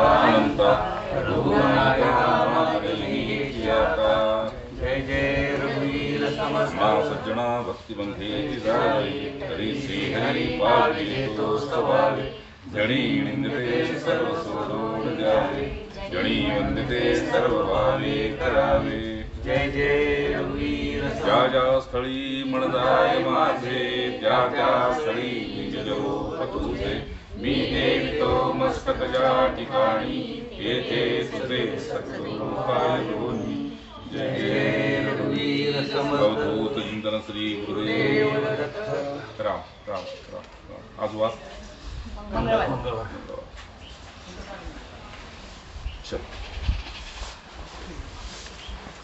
अनंत जय जय रघुवीर समर्थ सज्जना भक्तिबंधे हरि श्री हरि पाविले तो स्तवावे जणी निंदिते सर्व सोडून द्यावे जणी वंदिते सर्व भावे करावे जय जय रघुवीर ज्या ज्या स्थळी मनदाय माझे त्या त्या स्थळी निज रूप तुझे मी देवितो मस्तक ज्या ठिकाणी येथे तुझे सद्गुरु पाय दोन्ही जय जय रघुवीर समर्थ अवधूत चिंतन श्री गुरुदेव दत्त राम राम राम आज वाच मंगळवार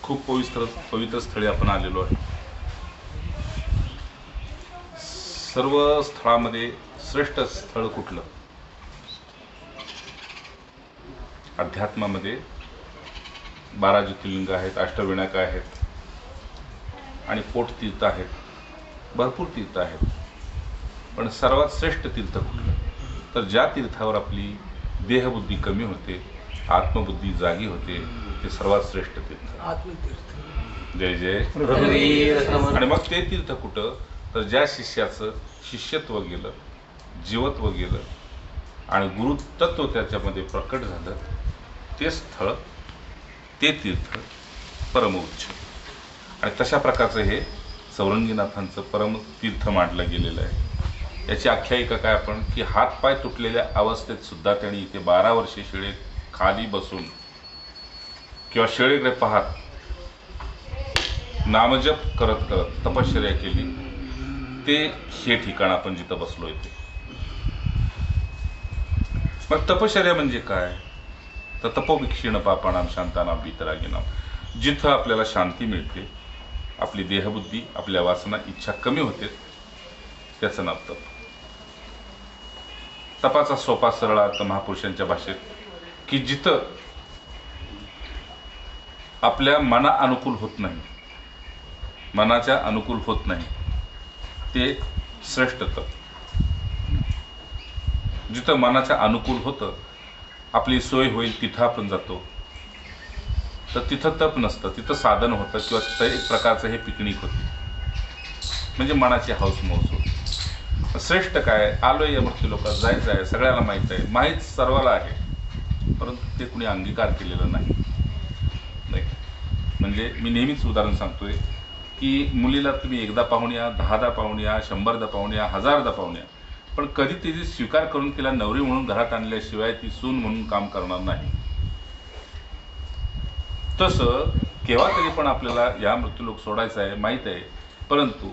खूप पवित्र स्थळी आपण आलेलो आहे. सर्व स्थळामध्ये श्रेष्ठ स्थळ कुठलं? अध्यात्मामध्ये 12 ज्योतिर्लिंग आहेत, अष्टविनायक आहेत आणि पोट तीर्थ आहेत, भरपूर तीर्थ आहेत. पण सर्वात श्रेष्ठ तीर्थ कुठलं? तर ज्या तीर्थावर आपली देहबुद्धी कमी होते, आत्मबुद्धी जागी होते, ते सर्वात श्रेष्ठ तीर्थ आत्मतीर्थ. जय जय. आणि मग ते तीर्थ कुठं? तर ज्या शिष्याचं शिष्यत्व गेलं, जीवत्व गेलं आणि गुरुतत्व त्याच्यामध्ये प्रकट झालं, ते स्थळ, ते तीर्थ परमउच्च. आणि तशा प्रकारचं हे चौरंगीनाथांचं परम तीर्थ मांडलं गेलेलं आहे. याची आख्यायिका काय आपण की हातपाय तुटलेल्या अवस्थेत सुद्धा त्यांनी इथे 12 वर्षे शिळे खाली बसून किंवा शेळीकडे पाहत नामजप करत करत तपश्चर्या केली. ते हे ठिकाण आपण जिथं बसलोय ते. मग तपश्चर्या म्हणजे काय? तर तपोविक्षीण पापानाम शांतानाम वितरागिनाम. जिथं आपल्याला शांती मिळते, आपली देहबुद्धी, आपल्या वासना, इच्छा कमी होते, त्याचं नाव तप. तपाचा सोपा सरळ अर्थ महापुरुषांच्या भाषेत की जिथं आपल्या मना अनुकूल होत नाही, मनाच्या अनुकूल होत नाही, ते श्रेष्ठ तप. जिथं मनाच्या अनुकूल होतं, आपली सोय होईल तिथं आपण जातो, तर तिथं तप नसतं, तिथं साधन होतं किंवा तिथं एक प्रकारचं हे पिकनिक होते, म्हणजे मनाची हौस मौज होती. श्रेष्ठ काय? आलोय या मृत्यू लोकात, जायचं आहे, सगळ्याला माहीत आहे, माहीत सर्वाला आहे, परंतु ते कुणी अंगीकार केलेलं नाही. म्हणजे मी नेहमीच उदाहरण सांगतोय की मुलीला तुम्ही एकदा पाहून या, 10दा पाहून या, 100दा पाहून या, 1000दा पाहून या, पण कधी तिची स्वीकार करून तिला नवरी म्हणून घरात आणल्याशिवाय ती सून म्हणून काम करणार नाही. तसं केव्हा तरी पण आपल्याला या मृत्यूलोक सोडायचा आहे, माहीत आहे, परंतु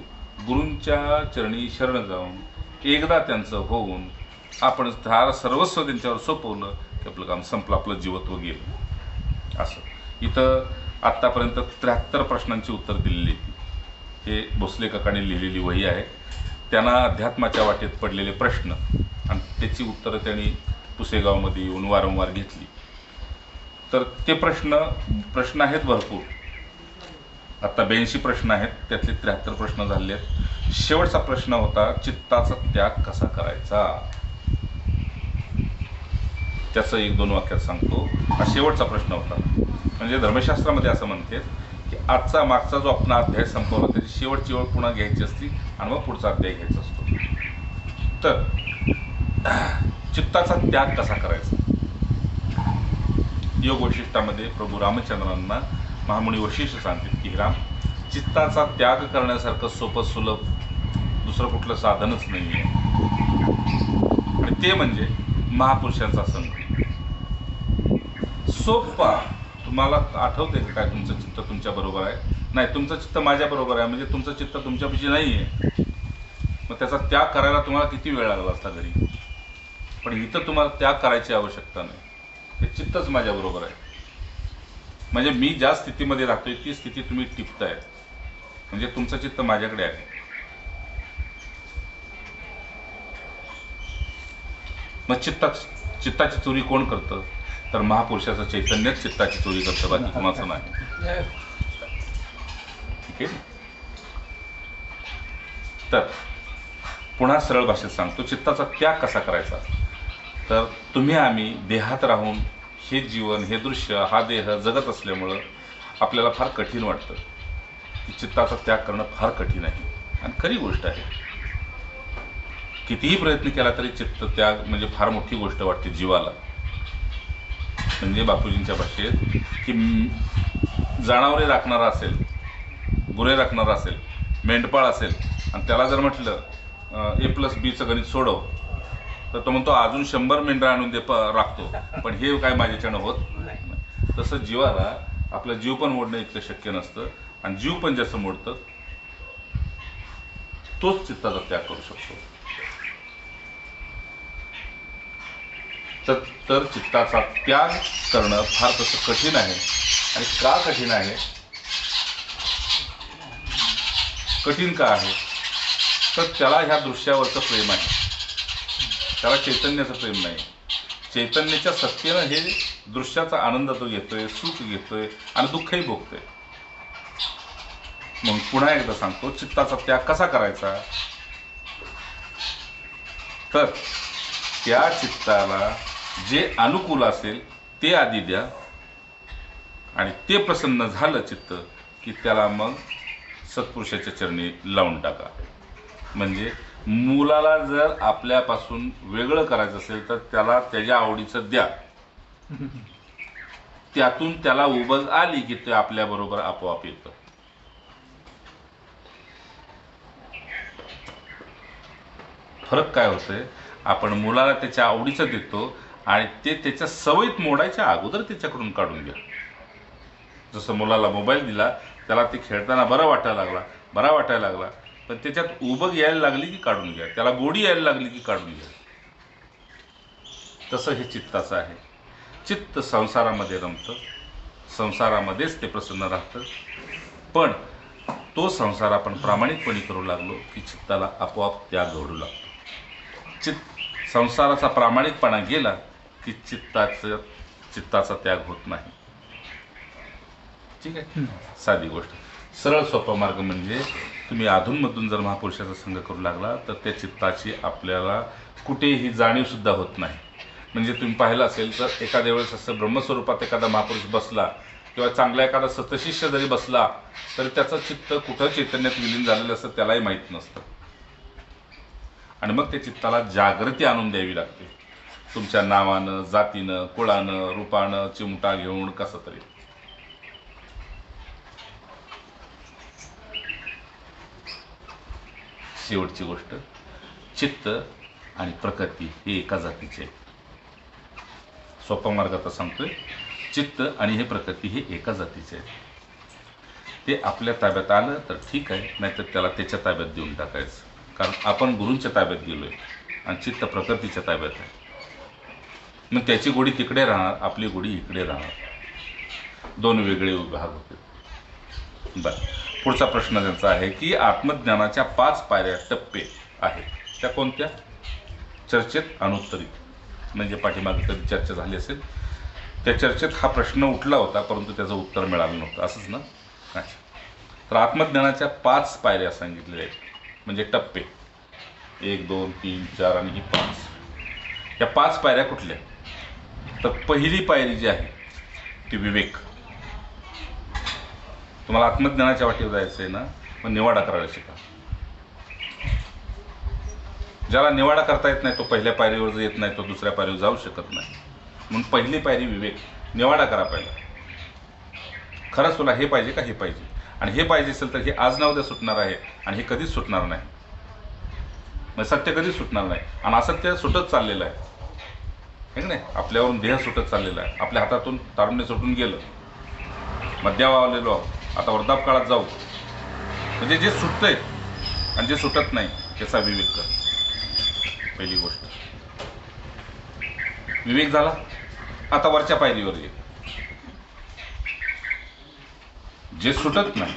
गुरूंच्या चरणी शरण जाऊन एकदा त्यांचं होऊन आपण सर्वस्व त्यांच्यावर सोपवलं की आपलं काम संपलं, आपलं जीवत्व गेलं. असं इथं आत्तापर्यंत 73 प्रश्नांची उत्तर दिलेली. हे भोसले काकांनी लिहिलेली वही आहे. त्यांना अध्यात्माच्या वाटेत पडलेले प्रश्न आणि त्याची उत्तरं त्यांनी पुसेगावमध्ये येऊन वारंवार घेतली. तर ते प्रश्न आहेत भरपूर. आता 82 प्रश्न आहेत, त्यातले 73 प्रश्न झाले आहेत. शेवटचा प्रश्न होता चित्ताचा त्याग कसा करायचा, त्याचं 1-2 वाक्यात सांगतो. हा शेवटचा प्रश्न होता. म्हणजे धर्मशास्त्रामध्ये असं म्हणते की आजचा मागचा जो आपण अध्याय संपवला त्याची शेवटची ओळ पुन्हा घ्यायची असती आणि मग पुढचा अध्याय घ्यायचा असतो. तर चित्ताचा त्याग कसा करायचा? योग वैशिष्ट्यामध्ये प्रभू रामचंद्रांना महामुनी वशिष्ठ सांगतात की राम, चित्ताचा त्याग करण्यासारखं सोपं सुलभ दुसरं कुठलं साधनच नाही आहे, आणि ते म्हणजे महापुरुषांचा संग. सोपा. तुम्हाला आठवते का काय तुमचं चित्त तुमच्या बरोबर आहे? नाही, तुमचं चित्त माझ्या बरोबर आहे, म्हणजे तुमचं चित्त तुमच्यापाशी नाही आहे. मग त्याचा त्याग करायला तुम्हाला किती वेळ लागला असता घरी, पण इथं तुम्हाला त्याग करायची आवश्यकता नाही. ते चित्तच माझ्या बरोबर आहे, म्हणजे मी ज्या स्थितीमध्ये राहतोय ती स्थिती तुम्ही टिपताय, म्हणजे तुमचं चित्त माझ्याकडे आहे. मग चित्ताची चोरी कोण करतं? तर महापुरुषाचं चैतन्यच चित्ताची चोरी करतं, बाकी कुणाचं नाही. ठीक आहे. तर पुन्हा सरळ भाषेत सांगतो, चित्ताचा त्याग कसा करायचा? तर तुम्ही आम्ही देहात राहून हे जीवन, हे दृश्य, हा देह जगत असल्यामुळं आपल्याला फार कठीण वाटतं की चित्ताचा त्याग करणं फार कठीण आहे. आणि खरी गोष्ट आहे, कितीही प्रयत्न केला तरी चित्त त्याग म्हणजे फार मोठी गोष्ट वाटते जीवाला. म्हणजे बापूजींच्या भाषेत की जनावरे राखणारा असेल, गुरे राखणारा असेल, मेंढपाळ असेल आणि त्याला जर म्हटलं A+B गणित सोडव, तर तो म्हणतो अजून 100 मेंढरा आणून दे राखतो, पण हे काय माझ्याच्यानं होत नाही. तसं जीवाला आपला जीव पण मोडणं इतकं शक्य नसतं, आणि जीव पण जसं मोडतं तोच चित्ताचा त्याग करू शकतो. तर चित्ताचा त्याग करणं फार तसं कठीण आहे. आणि का कठीण आहे? कठीण का आहे? तर त्याला ह्या दृश्यावरचं प्रेम आहे, त्याला चैतन्याचं प्रेम नाही. चैतन्याच्या सत्तेनं हे दृश्याचा आनंद तो घेतोय, सुख घेतोय आणि दुःखही भोगतोय. मग पुन्हा एकदा सांगतो, चित्ताचा त्याग कसा करायचा? तर त्या चित्ताला जे अनुकूल असेल ते आधी द्या, आणि ते प्रसन्न झालं चित्त की त्याला मग सत्पुरुषाच्या चरणी लावून टाका. म्हणजे मुलाला जर आपल्यापासून वेगळं करायचं असेल तर त्याला त्याच्या आवडीचं द्या, त्यातून त्याला उबग आली की ते आपल्याबरोबर आपोआप येतं. फरक काय होतंय, आपण मुलाला त्याच्या आवडीचं देतो आणि ते त्याच्या सवयीत मोडायच्या अगोदर त्याच्याकडून काढून घ्या. जसं मुलाला मोबाईल दिला, त्याला ते खेळताना बरा वाटायला लागला, पण त्याच्यात उबग यायला लागली की काढून घ्या, त्याला गोडी यायला लागली की काढून घ्या. तसं हे चित्ताचं आहे. चित्त संसारामध्ये रमतं, संसारामध्येच ते प्रसन्न राहतं. पण तो संसार आपण प्रामाणिकपणे करू लागलो की चित्ताला आपोआप त्याग घडू लागतो. संसाराचा प्रामाणिकपणा गेला की चित्ताचा त्याग होत नाही. ठीक आहे, साधी गोष्ट. सरळ सोपा मार्ग म्हणजे तुम्ही अधूनमधून जर महापुरुषाचा संग करू लागला तर त्या चित्ताची आपल्याला कुठेही जाणीव सुद्धा होत नाही. म्हणजे तुम्ही पाहिलं असेल तर एखाद्या वेळेस असं ब्रह्मस्वरूपात एखादा महापुरुष बसला किंवा चांगला एखादा सतशिष्य जरी बसला तरी त्याचं चित्त कुठं चैतन्यात विलीन झालेलं असतं त्यालाही माहीत नसतं. आणि मग त्या चित्ताला जागृती आणून द्यावी लागते, तुमच्या नावानं, जातीनं, कुळानं, रूपानं, चिमटा घेऊन कसं तरी. शेवटची गोष्ट, चित्त आणि प्रकृती हे एका जातीचे. सोपा मार्ग आता सांगतोय, चित्त आणि हे प्रकृती हे एका जातीचे आहेत. ते आपल्या ताब्यात आलं तर ठीक आहे, नाहीतर त्याला त्याच्या ताब्यात देऊन टाकायचं. कारण आपण गुरूंच्या ताब्यात गेलोय आणि चित्त प्रकृतीच्या ताब्यात आहे. मग त्याची गोडी तिकडे राहणार, आपली गोडी इकडे राहणार, दोन वेगळे विभाग होते. बरं, पुढचा प्रश्न त्यांचा आहे की आत्मज्ञानाच्या 5 पायऱ्या, टप्पे आहेत, त्या कोणत्या? चर्चेत अनुत्तरित. म्हणजे पाठीमागे कधी चर्चा झाली असेल त्या चर्चेत हा प्रश्न उठला होता, परंतु त्याचं उत्तर मिळालं नव्हतं, असंच ना? अच्छा. तर आत्मज्ञानाच्या 5 पायऱ्या सांगितलेल्या आहेत, म्हणजे टप्पे 1, 2, 3, 4 आणि 5. या 5 पायऱ्या कुठल्या? तर पहिली पायरी जी आहे ती विवेक. तुम्हाला आत्मज्ञानाच्या वाटेवर जायचं आहे ना, मग निवाडा करायला शिका. ज्याला निवाडा करता येत नाही तो पहिल्या पायरीवर जर येत नाही तो दुसऱ्या पायरीवर जाऊ शकत नाही. म्हणून पहिली पायरी विवेक, निवाडा करा पहिला. खरंच तुला हे पाहिजे का हे पाहिजे, आणि हे पाहिजे असेल तर हे आज ना उद्या सुटणार आहे आणि हे कधीच सुटणार नाही. मग सत्य कधीच सुटणार नाही आणि असत्य सुटत चाललेलं आहे, हे की नाही? आपल्यावरून देह सुटत चाललेला आहे, आपल्या हातातून तारुण्य सुटून गेलं, मध्यावर आलेलो आता वृद्धाप काळात जाऊ. म्हणजे जे सुटतंय आणि जे सुटत नाही त्याचा विवेक कर. पहिली गोष्ट विवेक झाला. आता वरच्या पायरीवर ये, जे सुटत नाही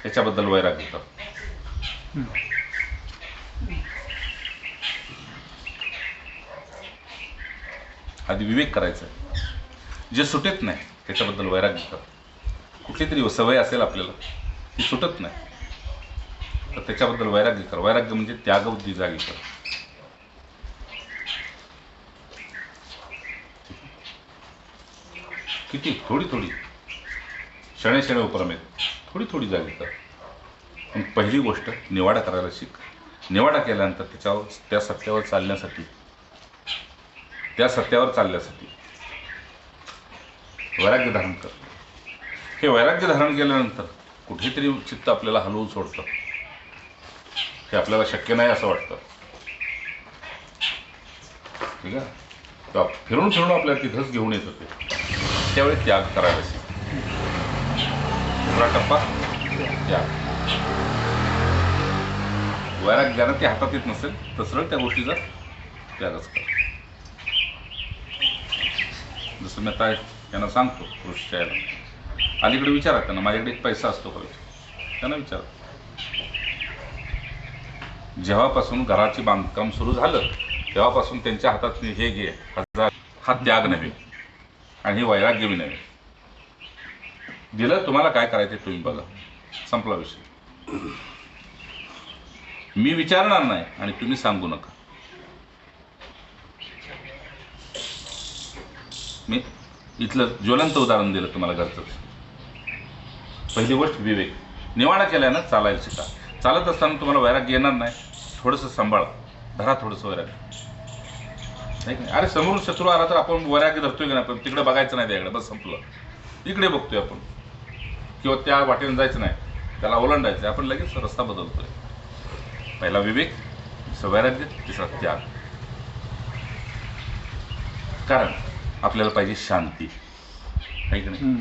त्याच्याबद्दल वैराग्य कर. आधी विवेक करायचा, जे सुटत नाही त्याच्याबद्दल वैराग्य कर. कुठली तरी सवय असेल आपल्याला ती सुटत नाही तर त्याच्याबद्दल वैराग्य कर. वैराग्य म्हणजे त्यागबुद्धी जागी कर. किती थोडी थोडी शणे शणे उपरमेत, थोडी थोडी जागी कर. पण पहिली गोष्ट निवाडा करायला शिक. निवाडा केल्यानंतर त्या सत्यावर चालण्यासाठी वैराग्य धारण कर. हे वैराग्य धारण केल्यानंतर कुठेतरी चित्त आपल्याला हलवून सोडतं. हे आपल्याला शक्य नाही असं वाटतं. ठीक आहे, तर फिरून फिरून आपल्याला तिथंच घेऊन येत होते. त्यावेळी त्याग करायला शिक. दुसरा टप्पा त्याग. वैराग्यानं ते हातात येत नसेल तर सरळ त्या गोष्टीचा त्यागच कर. जसं मी आता त्यांना सांगतो कृषीच्या याला, अलीकडे विचारा त्यांना, माझ्याकडे एक पैसा असतो का, त्यांना विचारा. जेव्हापासून घराचे बांधकाम सुरू झालं तेव्हापासून त्यांच्या हातात हे घे हजार, हा त्याग नव्हे आणि हे वैराग्य बी नव्हे. दिलं, तुम्हाला काय करायचं तुम्ही बघा, संपला विषय. मी विचारणार नाही आणि तुम्ही सांगू नका. मी इथलं ज्वलंत उदाहरण दिलं तुम्हाला घरचं. पहिली गोष्ट विवेक. निवाडा केल्यानं चालायला शिका. चालत असताना तुम्हाला वैराग्य येणार नाही. थोडंसं सांभाळा, धरा थोडंसं वैराग्य. नाही की नाही? अरे समोरून शत्रू आला तर आपण वैराग्य धरतोय की नाही, आपण तिकडे बघायचं नाही त्याकडे, बस संपलं. इकडे बघतोय आपण, किंवा त्या वाटेने जायचं नाही, त्याला ओलांडायचं, आपण लगेच रस्ता बदलतोय. पहिला विवेक, दुसरं वैराग्य, तिसरा त्याग. कारण आपल्याला पाहिजे शांती, आहे की नाही?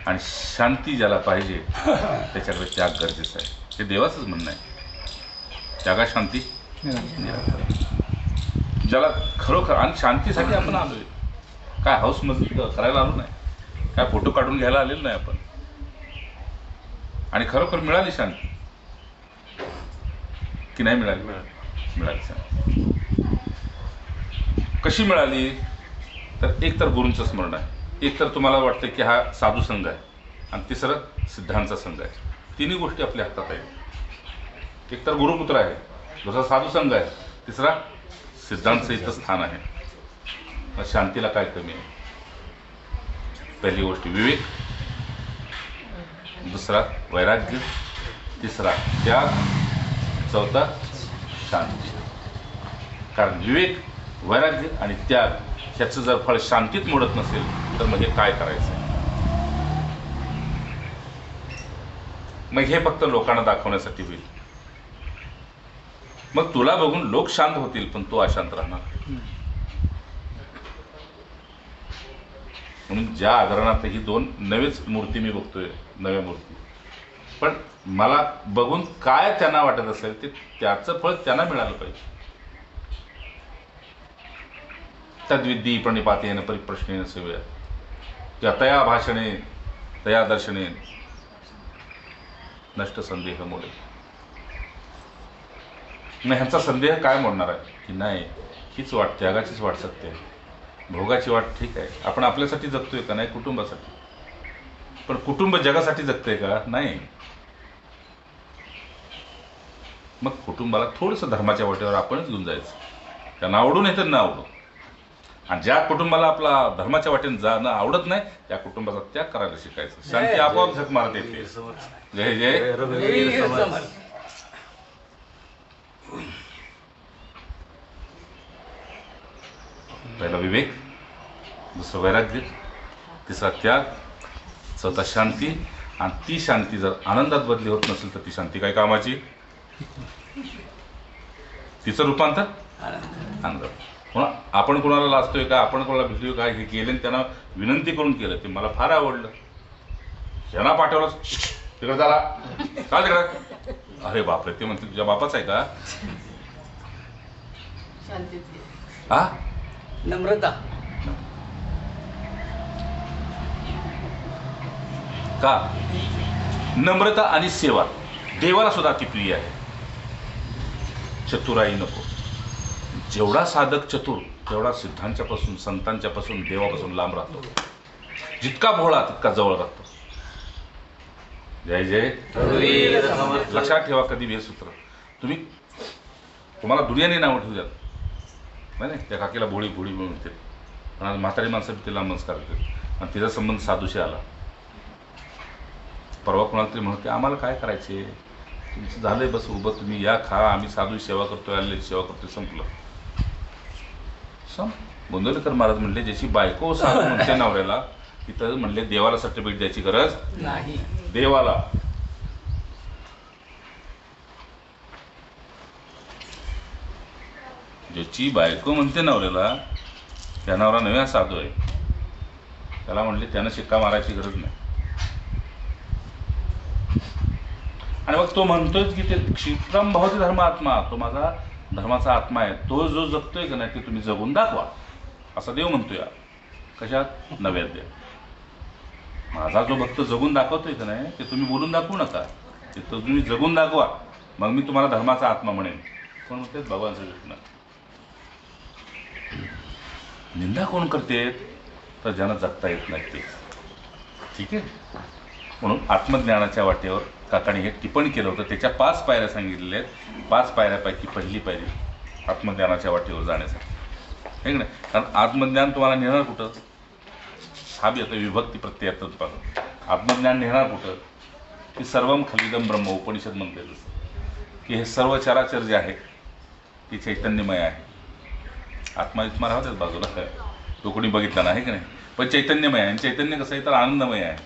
आणि शांती ज्याला पाहिजे त्याच्याकडे त्याग गरजेचं आहे. हे देवाचंच म्हणणं आहे, त्यागा शांती ज्याला खरोखर. आणि शांतीसाठी आपण आलोय, काय हाऊस मस्ती करायला आलो नाही, काय फोटो काढून घ्यायला आलेलो नाही आपण. आणि खरोखर मिळाली शांती की नाही मिळाली? मिळाली शांती. कशी मिळाली? तर एक तर गुरूंचं स्मरण आहे, एक तर तुम्हाला वाटतं की हा साधू संघ आहे, आणि तिसरं सिद्धांचा संघ आहे. तिन्ही गोष्टी आपल्या हातात आहेत. एक तर गुरुपुत्र आहे, दुसरा साधू संघ आहे, तिसरा सिद्धांतचं इथं स्थान आहे. मग शांतीला काय कमी आहे? पहिली गोष्ट विवेक, दुसरा वैराग्य, तिसरा त्याग, चौथा शांती. कारण विवेक, वैराग्य आणि त्याग ह्याचं जर फळ शांतीत मोडत नसेल तर मग हे काय करायचं? मग हे फक्त लोकांना दाखवण्यासाठी होईल. मग तुला बघून लोक शांत होतील पण तू अशांत राहणार. म्हणून ज्या आदरणात ही दोन नवीच मूर्ती मी बघतोय, नव्या मूर्ती, पण मला बघून काय त्यांना वाटत असेल ते त्याचं फळ त्यांना मिळालं पाहिजे. तद्विद्धी प्रणिपातेन परिप्रश्नेन सेवया, त्या तया भाषणे तया दर्शने नष्ट संदेह मोडे. मग ह्यांचा संदेह काय मोडणार आहे की नाही, हीच वाट त्यागाचीच वाट सत्य आहे. भोगाची वाट ठीक आहे, आपण आपल्यासाठी जगतोय का? नाही, कुटुंबासाठी. पण कुटुंब जगासाठी जगतंय का? नाही. मग कुटुंबाला थोडंसं धर्माच्या वाटेवर आपणच घेऊन जायचं, त्यांना आवडून येतं ना आवडून. आणि ज्या कुटुंबाला आपला धर्माच्या वाटेने जाणं आवडत नाही त्या कुटुंबाचा त्याग करायला शिकायचं. शांती आपोआप झक मारत येते. जय जय रघुवीर समर्थ. पहिला विवेक, दुसरं वैराग्य, तिसरा त्याग, चौथा शांती. आणि ती शांती जर आनंदात बदली होत नसेल तर ती शांती काय कामाची? तिचं रूपांतर आनंदात. म्हणून आपण कोणाला लाजतोय का, आपण कोणाला भिजतोय का, हे केले त्यांना विनंती करून केलं ते मला फार आवडलं. यांना पाठवलं तिकडे झाला का तिकडे, अरे बापरे, ते म्हणते तुझ्या बापाच आहे का? हा, नम्रता का? नम्रता आणि सेवा देवाला सुद्धा ती प्रिय आहे. चतुराई नको. जेवढा साधक चतुर तेवढा सिद्धांच्या पासून, संतांच्या पासून, देवापासून लांब राहतो. जितका भोळा तितका जवळ राहतो. जय जय. लक्षात ठेवा कधी हे सूत्र. तुम्हाला दुनियाने नाव ठेवू द्यात नाही, त्या काकीला भोळी भोळी म्हणते, म्हातारी माणसं तिला नमस्कार करते. आणि तिचा संबंध साधूशी आला. परवा कोणाला तरी म्हणते आम्हाला काय करायचे, तुमचं झालंय बस उभं, तुम्ही या खा, आम्ही साधू सेवा करतोय, आलेली सेवा करतोय, संपलं. गोंदवलेकर महाराज म्हणले ज्याची बायको साधू म्हणते नवऱ्याला, तिथं म्हणले देवाला सर्टिफिकेट द्यायची गरज नाही. देवाला ज्याची बायको म्हणते नवऱ्याला, त्या नवरा नव्या साधू आहे, त्याला म्हणले त्यानं शिक्का मारायची गरज नाही. आणि मग तो म्हणतोय की ते क्षिप्रम भवती धर्म आत्मा, तो माझा धर्माचा आत्मा आहे, तो जो जगतोय का नाही ते तुम्ही जगून दाखवा, असा देव म्हणतोय. कशात? नैवेद्य. माझा जो भक्त जगून दाखवतोय का नाही ते तुम्ही बोलून दाखवू नका, ते तुम्ही जगून दाखवा, मग मी तुम्हाला धर्माचा आत्मा म्हणेन. कोण म्हणते? भगवान श्रीकृष्ण. निंदा कोण करते? तर ज्यांना जगता येत नाही ते. ठीक आहे. म्हणून आत्मज्ञानाच्या वाटेवर काकाने हे टिप्पण केलं होतं. त्याच्या 5 पायऱ्या सांगितलेल्या आहेत. 5 पायऱ्यापैकी पहिली पायरी आत्मज्ञानाच्या वाटेवर जाण्यासाठी, हे की नाही? कारण आत्मज्ञान तुम्हाला नेणार कुठं? हा बी आता विभक्ती प्रत्ययातच पाहतो. आत्मज्ञान नेणार कुठं? की सर्वम खलिदम ब्रह्म, उपनिषद म्हणते जसं की हे सर्व चराचर जे आहे ते चैतन्यमय आहे. आत्मा इत्मा राहतेच बाजूला, काय तो कोणी बघितला नाही की नाही, पण चैतन्यमय आहे. आणि चैतन्य कसं आहे तर आनंदमय आहे,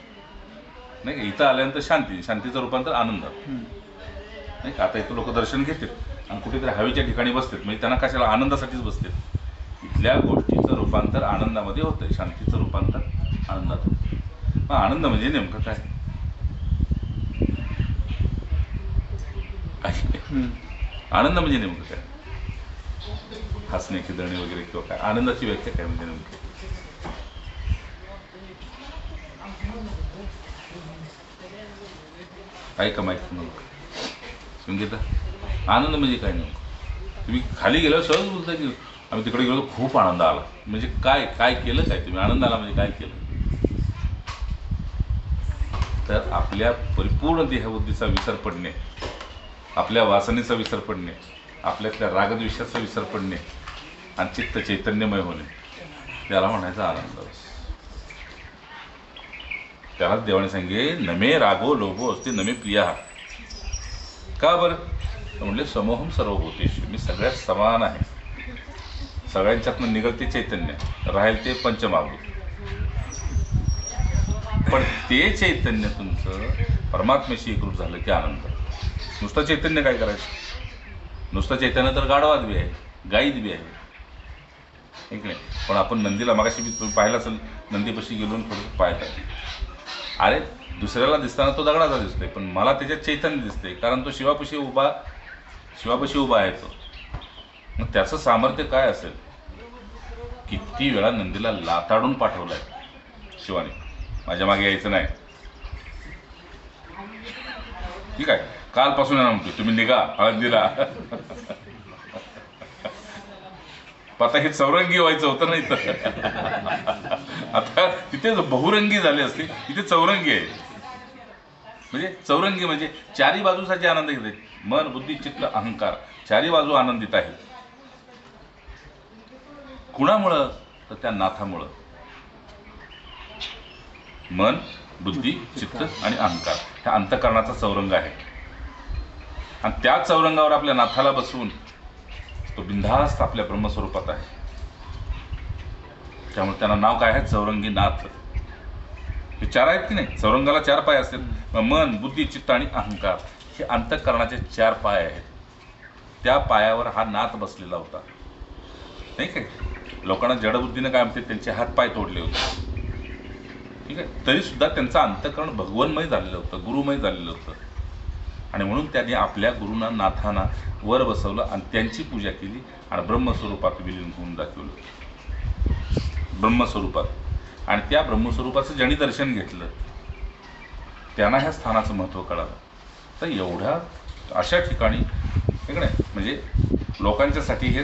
नाही का? इथं आल्यानंतर शांती, शांतीचं रूपांतर आनंद, नाही का? आता इथं लोक दर्शन घेतात आणि कुठेतरी हवेच्या ठिकाणी बसतात, म्हणजे त्यांना कशाला? आनंदासाठीच बसतात. इथल्या गोष्टीचं रूपांतर आनंदामध्ये होतंय, शांतीचं रूपांतर आनंदात होतं. मग आनंद म्हणजे नेमकं काय? आनंद म्हणजे नेमकं काय? हसणे, खिदळणे वगैरे किंवा काय? आनंदाची व्याख्या काय म्हणजे नेमकी? काय का माहिती नेमकं? संगीता, आनंद म्हणजे काय नेमकं? तुम्ही खाली गेल्यावर सहज बोलता की आम्ही तिकडे गेलो खूप आनंद आला, म्हणजे काय काय केलं? काय तुम्ही आनंद आला म्हणजे काय केलं? तर आपल्या परिपूर्ण देहबुद्धीचा विसर पडणे, आपल्या वासनेचा विसर पडणे, आपल्यातल्या रागद्वेषाचा विसर पडणे आणि चित्त चैतन्यमय होणे, त्याला म्हणायचा आनंद. त्यालाच देवाने सांगे नमे रागो लोभो असते नमे प्रिया. का बरं? म्हणले समोहम सर्वभूतेषु, मी सगळ्यात समान आहे, सगळ्यांच्यातनं निघते चैतन्य, राहील ते पंचमहाभूत. पण ते चैतन्य तुमचं परमात्म्याशी एकरूप झालं की आनंद. नुसतं चैतन्य काय करायचं? नुसतं चैतन्य तर गाढवात बी आहे, गाईत बी आहे, ठीक नाही? पण आपण नंदीला मागाशी मी तुम्ही पाहिलं असेल, नंदीपाशी गेलो थोडं पाहतात, अरे दुसऱ्याला दिसताना तो दगडाचा दिसतोय, पण मला त्याच्यात चैतन्य दिसतंय, कारण तो शिवापाशी उभा आहे तो. मग त्याचं सामर्थ्य काय असेल? किती वेळा नंदीला लाताडून पाठवलाय शिवाने, माझ्या मागे यायचं नाही, ठीक आहे, कालपासून म्हणतोय तुम्ही निघा हळदीला. आता हे चौरंगी व्हायचं होतं नाही तर आता तिथे बहुरंगी झाले असते, इथे चौरंगी आहे. म्हणजे चौरंगी म्हणजे चारी बाजूसाठी आनंद घेते, मन बुद्धी चित्त अहंकार चारी बाजू आनंदित आहे. कुणामुळं? तर त्या नाथामुळं. मन बुद्धी चित्त आणि अहंकार ह्या अंतःकरणाचा चौरंग आहे. आणि त्या चौरंगावर आपल्या नाथाला बसवून तो बिनधास्त आपल्या ब्रह्मस्वरूपात आहे. त्यामुळे त्यांना नाव काय आहे? चौरंगी नाथ. हे 4 आहेत की नाही? चौरंगाला 4 पाय असतात, मन बुद्धी चित्त आणि अहंकार हे अंतःकरणाचे 4 पाय आहेत. त्या पायावर हा नाथ बसलेला होता, नाही काय? लोकांना जडबुद्धीनं काय म्हणते, त्यांचे हात पाय तोडले होते, ठीक आहे, तरी सुद्धा त्यांचं अंतःकरण भगवन्मय झालेलं होतं, गुरुमय झालेलं होतं. आणि म्हणून त्यांनी आपल्या गुरुना नाथांना वर बसवलं आणि त्यांची पूजा केली आणि ब्रह्मस्वरूपात विलीन होऊन दाखवलं, ब्रह्मस्वरूपात. आणि त्या ब्रह्मस्वरूपाचं ज्यांनी दर्शन घेतलं त्यांना ह्या स्थानाचं महत्त्व कळालं. तर एवढ्या अशा ठिकाणी नाही म्हणजे लोकांच्यासाठी हे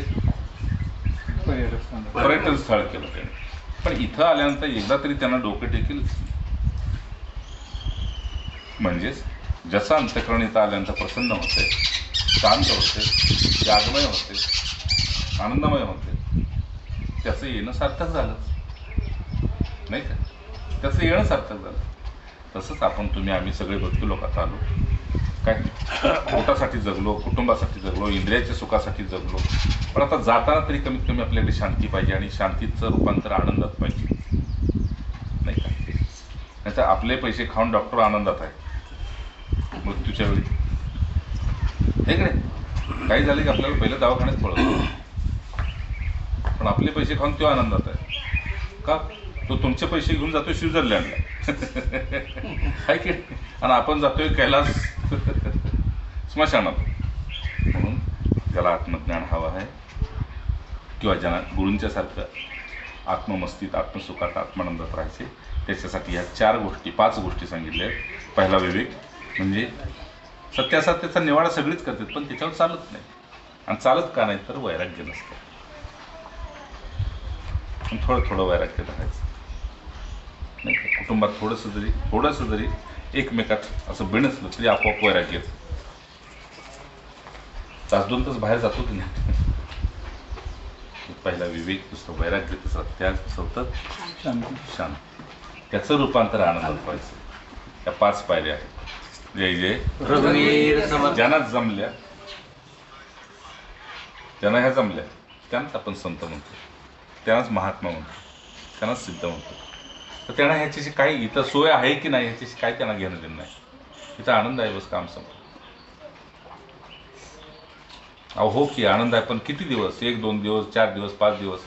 पर्यटन स्थळ केलं त्याने. पण इथं आल्यानंतर एकदा तरी त्यांना डोके टेकेल, म्हणजेच जसं अंतःकरण इथं आल्यानंतर प्रसन्न होते, शांत होते, त्यागमय होते, आनंदमय होते, त्याचं येणं सार्थक झालं, नाही का? त्याचं येणं सार्थक झालं. तसंच तुम्ही आम्ही सगळे भक्ती लोकात आलो, काय पोटासाठी जगलो, कुटुंबासाठी जगलो, इंद्रियाच्या सुखासाठी जगलो, पण आता जाताना तरी कमीत कमी आपल्याकडे शांती पाहिजे, आणि शांतीचं रूपांतर आनंदात पाहिजे, नाही का? नाही तर आपले पैसे खाऊन डॉक्टर आनंदात आहे मृत्यूच्या वेळी, हे नाही काही झालं की आपल्याला पहिलं दवाखान्यात पळतो, पण आपले पैसे खाऊन तो आनंदात आहे का? तो तुमचे पैसे घेऊन जातोय स्वित्झर्लंडला आहे की, आणि आपण जातोय कैलास स्मशानात. म्हणून ज्याला आत्मज्ञान हवं आहे, किंवा ज्यांना गुरूंच्या सारखं आत्ममस्तीत, आत्मसुखात, आत्मानंदात राहायचे, त्याच्यासाठी ह्या 4 गोष्टी 5 गोष्टी सांगितल्या आहेत. पहिला विवेक, म्हणजे सत्यासत्याचा निवाडा सगळीच करतात, पण त्याच्यावर चालत नाही. आणि चालत का नाही तर वैराग्य नसतं. थोडं थोडं वैराग्य राहायचं, नाही का? कुटुंबात थोडंसं जरी एकमेकात असं बिनसलं तरी आपोआप वैराग्य येतं. तास 2 तास बाहेर जातो की नाही. पहिला विवेक, दुसरं वैराग्य, तिसरं त्याग, चौथं शांत. त्याचं रूपांतर आनंदात व्हायचं. त्या 5 पायऱ्या आहेत. जय जय रघुवीर समर्थ. ज्यांना जमल्या, ज्यांना ह्या जमल्या, त्यांनाच आपण संत म्हणतो, त्यांनाच महात्मा म्हणतो, त्यांनाच सिद्ध म्हणतो. तर त्यांना ह्याच्याशी काही इथं सोय आहे की नाही ह्याच्याशी काय त्यांना घेणं देणं नाही. इथं आनंद आहे, बस काम संपलं. अहो हो की आनंद आहे, पण किती दिवस? 1 2 दिवस, 4 दिवस, 5 दिवस,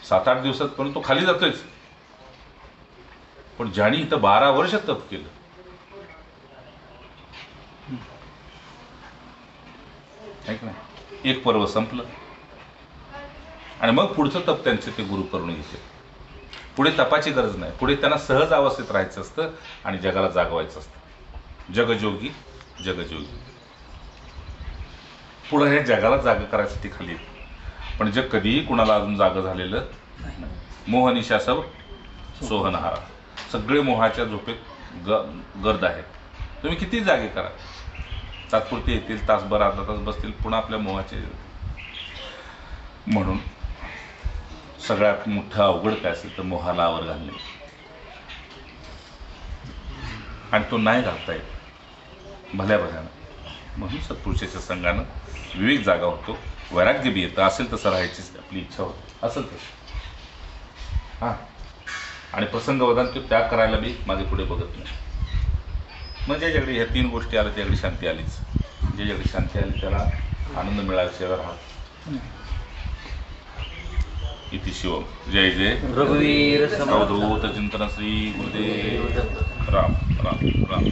7-8 दिवसात पण तो खाली जातोयच. पण ज्याने इथं 12 वर्ष तप केलं, ऐक ना, एक पर्व संपलं, आणि मग पुढचं तप त्यांचे ते गुरु करून घेते. पुढे तपाची गरज नाही, पुढे त्यांना सहज अवस्थेत राहायचं असतं आणि जगाला जागवायचं असतं. जगजोगी जगजोगी. पुढे हे जगाला जाग करायसाठी खाली, पण जग कधीही कुणाला अजून जागं झालेलं नाही. मोहनिशा सब सोहनहारा. सगळे मोहाच्या झोपेत गर्द आहेत. तुम्ही किती जागे करा, तात्पुरते येतील, तासभर अर्धा तास बसतील, पुन्हा आपल्या मोहाचे. म्हणून सगळ्यात मोठं अवघड काय असेल तर मोहाला आवर घालणे, आणि तो नाही घालता येत भल्या भल्यानं. म्हणून सत्पुरुषाच्या संघानं विवेक जागा होतो, वैराग्य बी येतं. असेल तसं राहायची आपली इच्छा होती, असेल तसं. हां, आणि प्रसंगवधान तो त्याग करायला बी मागे पुढे बघत नाही. मग ज्याच्याकडे ह्या 3 गोष्टी आल्या त्याकडे शांती आलीच. ज्याच्याकडे शांती आली त्याला आनंद मिळाल्याशिवाय राहत. इति शिवम. जय जय रघुवीर समर्थ. अवधूत चिंतन श्री गुरुदेव. राम राम राम.